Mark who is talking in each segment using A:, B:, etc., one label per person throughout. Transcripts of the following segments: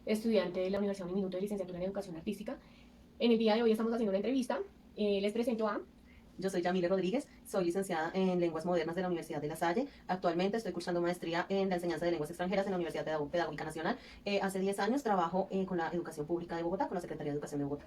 A: estudiante de la Universidad Uniminuto de Licenciatura en Educación Artística. En el día de hoy estamos haciendo una entrevista. Les presento a...
B: Yo soy Yamile Rodríguez, soy licenciada en Lenguas Modernas de la Universidad de La Salle. Actualmente estoy cursando maestría en la enseñanza de lenguas extranjeras en la Universidad Pedagógica Nacional. Hace 10 años trabajo con la educación pública de Bogotá, con la Secretaría de Educación de Bogotá.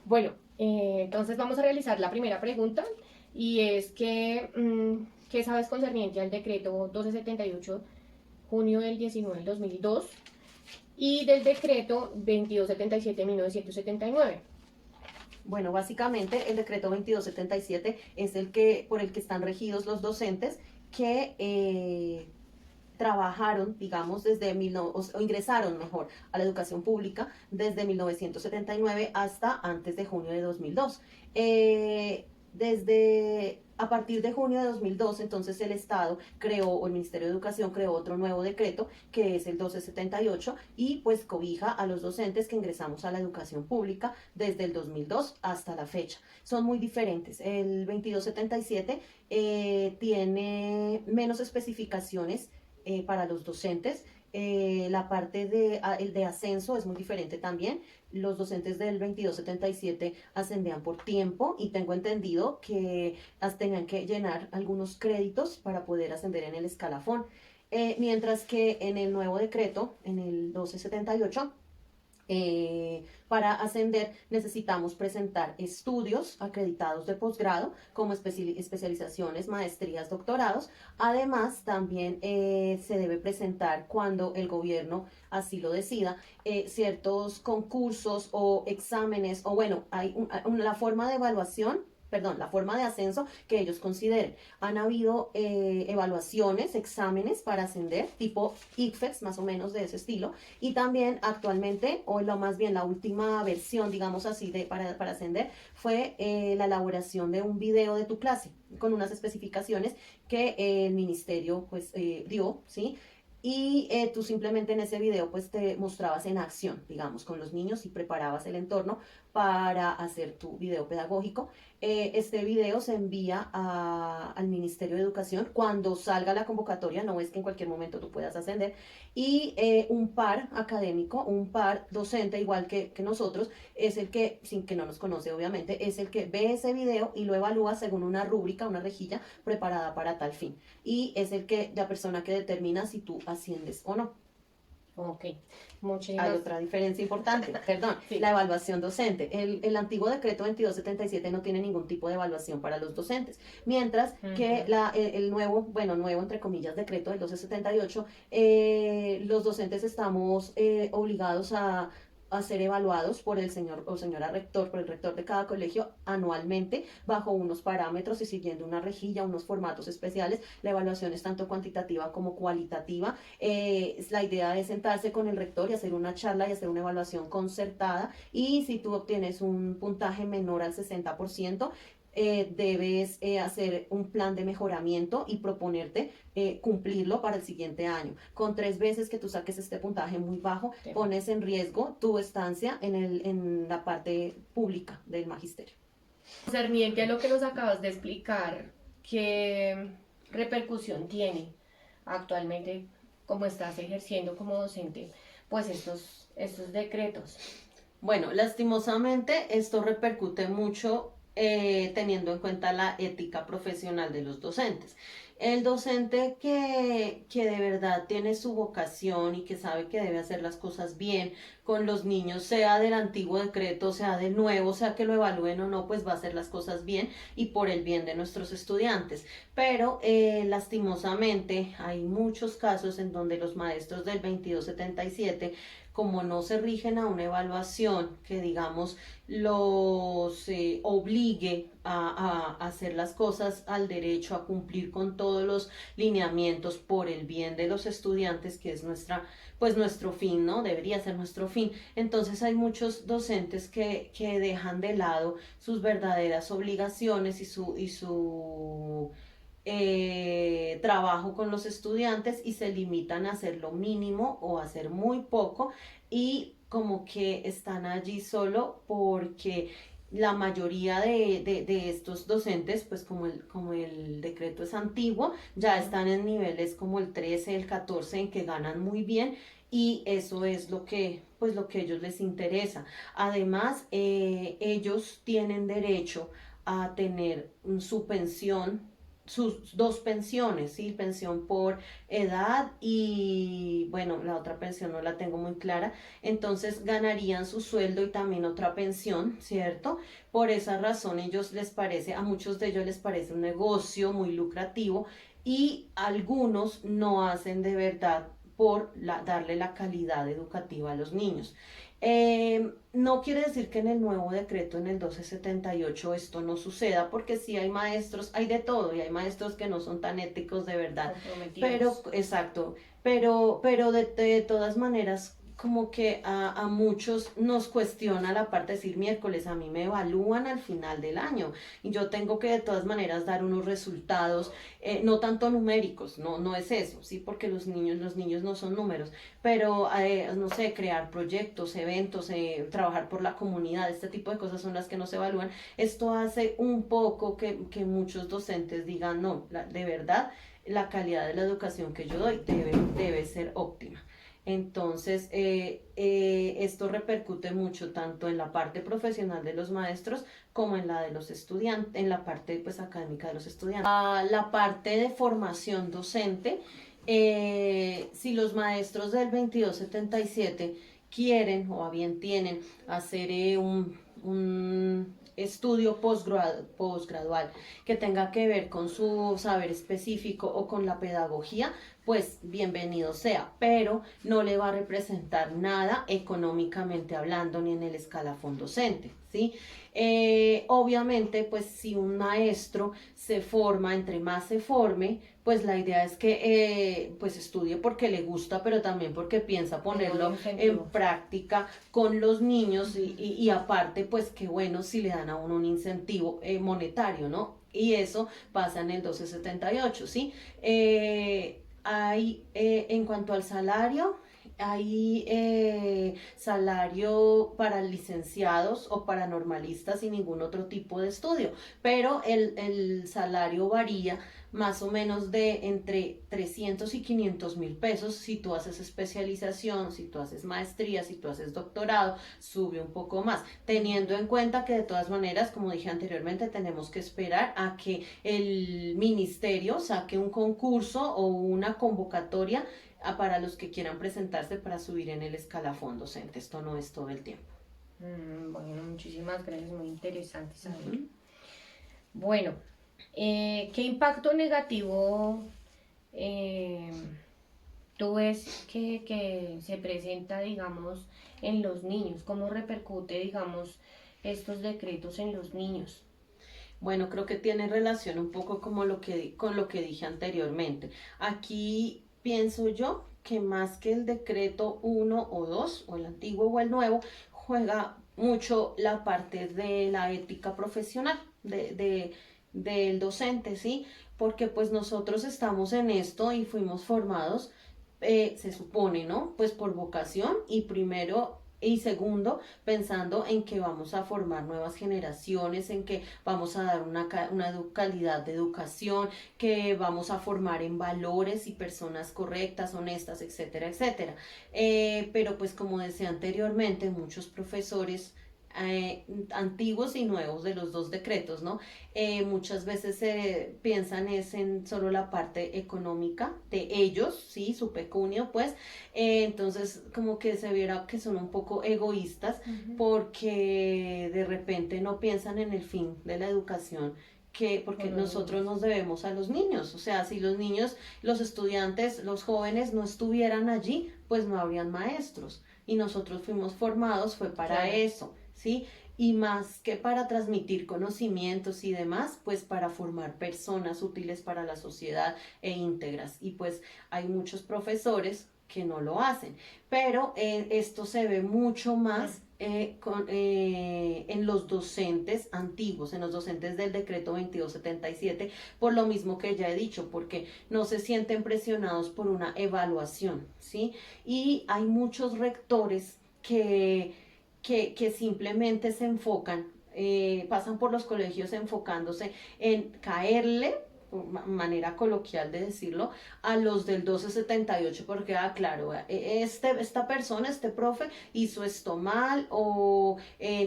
A: Bueno, entonces vamos a realizar la primera pregunta y es que, ¿qué sabes concerniente al decreto 1278, junio del 19 del 2002 y del decreto 2277 de 1979?
B: Bueno, básicamente el decreto 2277 es por el que están regidos los docentes que trabajaron, digamos, o ingresaron mejor a la educación pública desde 1979 hasta antes de junio de 2002. A partir de junio de 2002, entonces el Estado creó, o el Ministerio de Educación creó otro nuevo decreto, que es el 1278, y pues cobija a los docentes que ingresamos a la educación pública desde el 2002 hasta la fecha. Son muy diferentes. El 2277 tiene menos especificaciones para los docentes. La parte el de ascenso es muy diferente también. Los docentes del 2277 ascendían por tiempo y tengo entendido que tenían que llenar algunos créditos para poder ascender en el escalafón. Mientras que en el nuevo decreto, en el 1278, para ascender necesitamos presentar estudios acreditados de posgrado como especializaciones, maestrías, doctorados. Además, también se debe presentar, cuando el gobierno así lo decida, ciertos concursos o exámenes, o bueno, hay la forma de evaluación, perdón, la forma de ascenso que ellos consideren. Han habido evaluaciones, exámenes para ascender, tipo ICFES, más o menos de ese estilo, y también actualmente, o lo más bien la última versión, digamos así, para ascender, fue la elaboración de un video de tu clase, con unas especificaciones que el ministerio pues dio, ¿sí? Y tú simplemente en ese video pues te mostrabas en acción, digamos, con los niños y preparabas el entorno para hacer tu video pedagógico. Este video se envía al Ministerio de Educación cuando salga la convocatoria, no es que en cualquier momento tú puedas ascender, y un par académico, un par docente igual que nosotros, es el que, sin que no nos conoce obviamente, es el que ve ese video y lo evalúa según una rúbrica, una rejilla preparada para tal fin. Y es la persona que determina si tú asciendes o no.
A: Ok,
B: Hay
A: muchísimas...
B: otra diferencia importante, perdón,
A: Sí.
B: la evaluación docente. El antiguo decreto 2277 no tiene ningún tipo de evaluación para los docentes, mientras que el nuevo, bueno, nuevo entre comillas, decreto del 1278, los docentes estamos obligados a ser evaluados por el señor o señora rector, por el rector de cada colegio anualmente, bajo unos parámetros y siguiendo una rejilla, unos formatos especiales. La evaluación es tanto cuantitativa como cualitativa. La idea es sentarse con el rector y hacer una charla y hacer una evaluación concertada, y si tú obtienes un puntaje menor al 60%, debes hacer un plan de mejoramiento y proponerte cumplirlo para el siguiente año. Con 3 veces que tú saques este puntaje muy bajo, pones en riesgo tu estancia en la parte pública del magisterio.
A: Concerniente a lo que nos acabas de explicar, ¿qué repercusión tiene actualmente como estás ejerciendo como docente, pues estos decretos?
B: Bueno, lastimosamente esto repercute mucho teniendo en cuenta la ética profesional de los docentes. El docente que de verdad tiene su vocación y que sabe que debe hacer las cosas bien con los niños, sea del antiguo decreto, sea del nuevo, sea que lo evalúen o no, pues va a hacer las cosas bien y por el bien de nuestros estudiantes. Pero lastimosamente hay muchos casos en donde los maestros del 2277, como no se rigen a una evaluación que digamos los obligue a hacer las cosas al derecho, a cumplir con todos los lineamientos por el bien de los estudiantes, que es pues nuestro fin, ¿no? Debería ser nuestro fin. Entonces hay muchos docentes que dejan de lado sus verdaderas obligaciones y su trabajo con los estudiantes, y se limitan a hacer lo mínimo o a hacer muy poco, y como que están allí solo porque la mayoría de estos docentes, pues como el decreto es antiguo, ya están en niveles como el 13, el 14, en que ganan muy bien, y eso es lo que, pues lo que a ellos les interesa. Además, ellos tienen derecho a tener su pensión, sus dos pensiones, ¿sí? Pensión por edad y, bueno, la otra pensión no la tengo muy clara. Entonces ganarían su sueldo y también otra pensión, ¿cierto? Por esa razón ellos les parece, a muchos de ellos les parece un negocio muy lucrativo y algunos no hacen de verdad por darle la calidad educativa a los niños. No quiere decir que en el nuevo decreto, en el 1278, esto no suceda, porque sí hay maestros, hay de todo, y hay maestros que no son tan éticos de verdad. Pero, exacto, pero de todas maneras, como que a muchos nos cuestiona la parte de decir miércoles, a mí me evalúan al final del año y yo tengo que de todas maneras dar unos resultados, no tanto numéricos, no es eso, sí, porque los niños no son números, pero no sé, crear proyectos, eventos, trabajar por la comunidad, este tipo de cosas son las que nos evalúan. Esto hace un poco que muchos docentes digan, no, de verdad, la calidad de la educación que yo doy debe ser óptima. Entonces, esto repercute mucho tanto en la parte profesional de los maestros como en la de los estudiantes, en la parte pues académica de los estudiantes. La parte de formación docente, si los maestros del 2277 quieren o a bien tienen hacer un estudio posgradual que tenga que ver con su saber específico o con la pedagogía, pues bienvenido sea, pero no le va a representar nada económicamente hablando ni en el escalafón docente, ¿sí? Obviamente, pues si un maestro se forma, entre más se forme, pues la idea es que pues estudie porque le gusta, pero también porque piensa ponerlo en práctica con los niños y aparte, pues qué bueno si le dan a uno un incentivo monetario, ¿no? Y eso pasa en el 1278, ¿sí? En cuanto al salario, hay salario para licenciados o para normalistas sin ningún otro tipo de estudio, pero el salario varía más o menos de entre 300 y 500.000 pesos si tú haces especialización, si tú haces maestría, si tú haces doctorado, sube un poco más, teniendo en cuenta que de todas maneras, como dije anteriormente, tenemos que esperar a que el ministerio saque un concurso o una convocatoria para los que quieran presentarse para subir en el escalafón docente. Esto no es todo el tiempo.
A: Bueno, muchísimas gracias, muy interesante saber. Bueno, ¿qué impacto negativo tú ves que se presenta, digamos, en los niños? ¿Cómo repercute, digamos, estos decretos en los niños?
B: Bueno, creo que tiene relación un poco con lo que dije anteriormente. Aquí pienso yo que más que el decreto 1 o 2, o el antiguo o el nuevo, juega mucho la parte de la ética profesional del docente, ¿sí? Porque pues nosotros estamos en esto y fuimos formados, se supone, ¿no? Pues por vocación y primero y segundo, pensando en que vamos a formar nuevas generaciones, en que vamos a dar una calidad de educación, que vamos a formar en valores y personas correctas, honestas, etcétera, etcétera. Pero pues como decía anteriormente, muchos profesores antiguos y nuevos de los dos decretos, ¿no? Muchas veces piensan es en solo la parte económica de ellos, sí, su pecunio, pues, entonces como que se viera que son un poco egoístas porque de repente no piensan en el fin de la educación porque nosotros nos debemos a los niños, o sea, si los niños, los estudiantes, los jóvenes no estuvieran allí, pues no habrían maestros y nosotros fuimos formados, fue para eso, ¿sí? Y más que para transmitir conocimientos y demás, pues para formar personas útiles para la sociedad e íntegras. Y pues hay muchos profesores que no lo hacen, pero esto se ve mucho más en los docentes antiguos, en los docentes del decreto 2277, por lo mismo que ya he dicho, porque no se sienten presionados por una evaluación, ¿sí? Y hay muchos rectores que simplemente se enfocan, pasan por los colegios enfocándose en caerle manera coloquial de decirlo, a los del 1278, porque, claro, esta persona, este profe, hizo esto mal o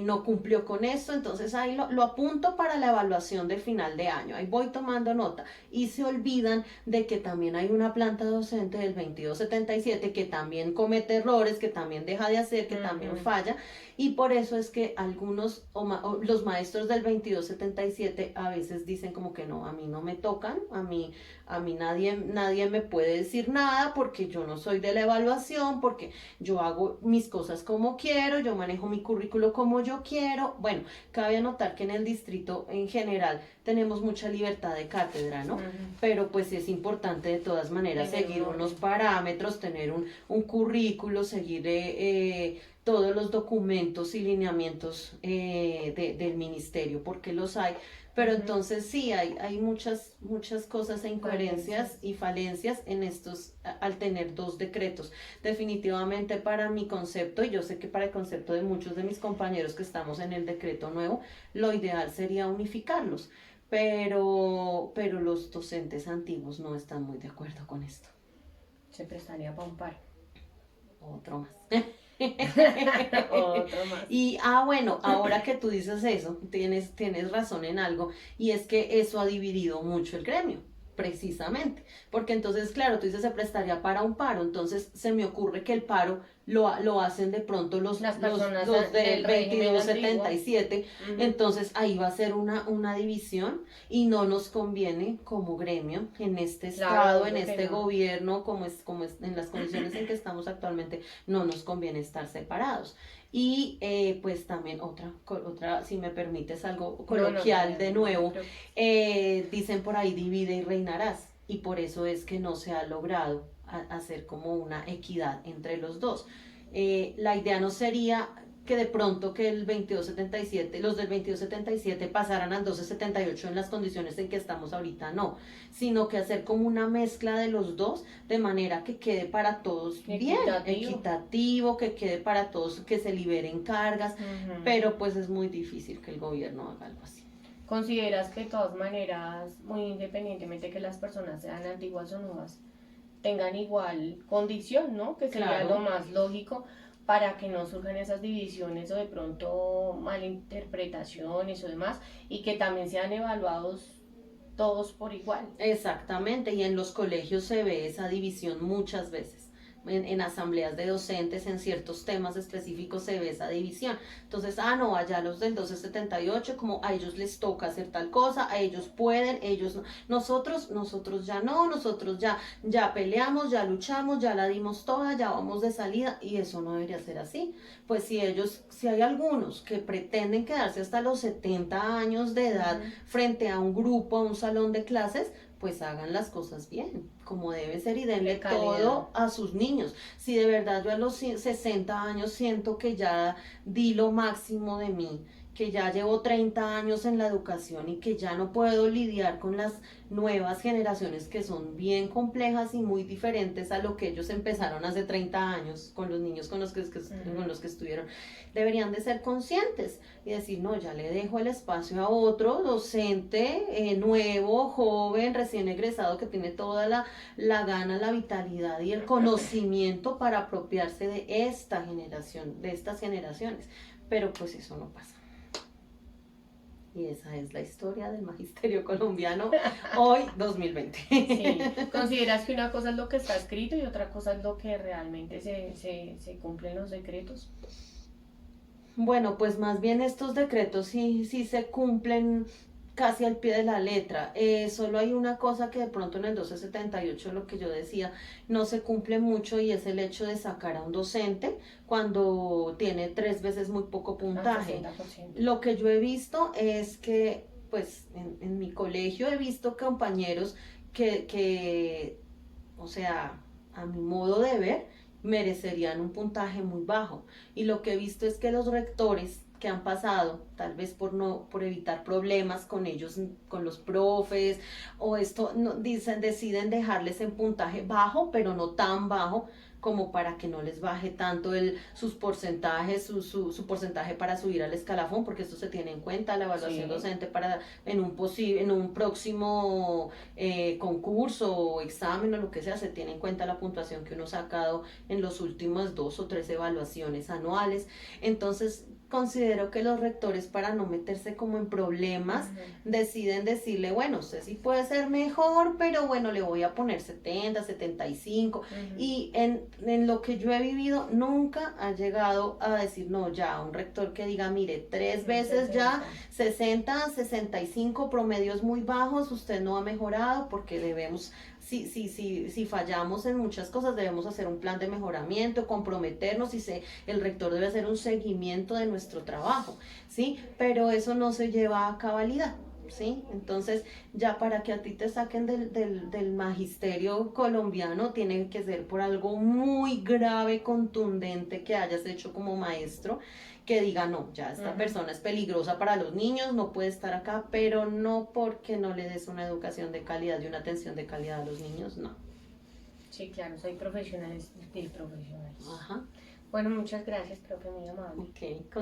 B: no cumplió con esto, entonces ahí lo apunto para la evaluación de final de año, ahí voy tomando nota, y se olvidan de que también hay una planta docente del 2277 que también comete errores, que también deja de hacer, que también falla, y por eso es que algunos, o los maestros del 2277 a veces dicen como que no, a mí no me tocan, a mí nadie me puede decir nada porque yo no soy de la evaluación, porque yo hago mis cosas como quiero, yo manejo mi currículo como yo quiero. Bueno, cabe anotar que en el distrito en general tenemos mucha libertad de cátedra, ¿no? Pero pues es importante de todas maneras seguir unos parámetros, tener un currículo, seguir todos los documentos y lineamientos del ministerio, porque los hay. Pero entonces sí, hay muchas cosas e incoherencias y falencias en estos, al tener dos decretos. Definitivamente para mi concepto, y yo sé que para el concepto de muchos de mis compañeros que estamos en el decreto nuevo, lo ideal sería unificarlos. Pero los docentes antiguos no están muy de acuerdo con esto.
A: Se prestaría para un par.
B: Otro más.
A: Otro más.
B: Y bueno, ahora que tú dices eso, tienes razón en algo, y es que eso ha dividido mucho el gremio, precisamente, porque entonces, claro, tú dices se prestaría para un paro, entonces se me ocurre que el paro lo hacen de pronto los del 2277, entonces ahí va a ser una división y no nos conviene como gremio en este estado, en este gobierno, como es en las condiciones en que estamos actualmente, no nos conviene estar separados. Y pues también otra, si me permites algo coloquial de nuevo, dicen por ahí divide y reinarás, y por eso es que no se ha logrado hacer como una equidad entre los dos. La idea no sería que de pronto que el 2277, los del 2277 pasaran al 1278 en las condiciones en que estamos ahorita, no, sino que hacer como una mezcla de los dos, de manera que quede para todos bien, equitativo, que quede para todos, que se liberen cargas, pero pues es muy difícil que el gobierno haga algo así.
A: ¿Consideras que de todas maneras, muy independientemente que las personas sean antiguas o nuevas, tengan igual condición, ¿no? Que sería lo más lógico para que no surjan esas divisiones o de pronto malinterpretaciones o demás, y que también sean evaluados todos por igual?
B: Exactamente, y en los colegios se ve esa división muchas veces. En asambleas de docentes, en ciertos temas específicos se ve esa división. Entonces, no, allá los del 1278, como a ellos les toca hacer tal cosa, a ellos pueden, ellos no. Nosotros ya no, nosotros ya peleamos, ya luchamos, ya la dimos toda, ya vamos de salida, y eso no debería ser así. Pues si hay algunos que pretenden quedarse hasta los 70 años de edad frente a un grupo, a un salón de clases, pues hagan las cosas bien, como debe ser, y denle todo a sus niños. Si de verdad yo a los 60 años siento que ya di lo máximo de mí, que ya llevo 30 años en la educación y que ya no puedo lidiar con las nuevas generaciones que son bien complejas y muy diferentes a lo que ellos empezaron hace 30 años con los niños con los que estuvieron, deberían de ser conscientes y decir, no, ya le dejo el espacio a otro docente nuevo, joven, recién egresado, que tiene toda la gana, la vitalidad y el conocimiento para apropiarse de esta generación, de estas generaciones, pero pues eso no pasa. Y esa es la historia del magisterio colombiano hoy 2020.
A: Sí. ¿Consideras que una cosa es lo que está escrito y otra cosa es lo que realmente se cumplen los decretos?
B: Bueno, pues más bien estos decretos sí se cumplen casi al pie de la letra. Solo hay una cosa que de pronto en el 1278, lo que yo decía, no se cumple mucho, y es el hecho de sacar a un docente cuando tiene 3 veces muy poco puntaje. Lo que yo he visto es que, pues, en mi colegio he visto compañeros que, o sea, a mi modo de ver, merecerían un puntaje muy bajo. Y lo que he visto es que los rectores que han pasado, tal vez por evitar problemas con ellos, con los profes, o esto, deciden dejarles en puntaje bajo, pero no tan bajo, como para que no les baje tanto sus porcentajes, su porcentaje para subir al escalafón, porque esto se tiene en cuenta, la evaluación
A: Sí.
B: docente para en un próximo concurso o examen o lo que sea, se tiene en cuenta la puntuación que uno ha sacado en los últimos 2 o 3 evaluaciones anuales. Entonces, considero que los rectores, para no meterse como en problemas, deciden decirle, bueno, usted sí puede ser mejor, pero bueno, le voy a poner 70, 75. Y en lo que yo he vivido, nunca ha llegado a decir, no, ya, un rector que diga, mire, 3 veces ya, 60, 65, promedios muy bajos, usted no ha mejorado porque debemos, si fallamos en muchas cosas, debemos hacer un plan de mejoramiento, comprometernos y el rector debe hacer un seguimiento de nuestro trabajo, ¿sí? Pero eso no se lleva a cabalidad. ¿Sí? Entonces, ya para que a ti te saquen del magisterio colombiano, tiene que ser por algo muy grave, contundente que hayas hecho como maestro, que diga, no, ya esta persona es peligrosa para los niños, no puede estar acá, pero no porque no le des una educación de calidad y una atención de calidad a los niños, no.
A: Sí, claro, soy profesionales de profesionales.
B: Ajá.
A: Bueno, muchas gracias, profe, muy amable.
B: Ok.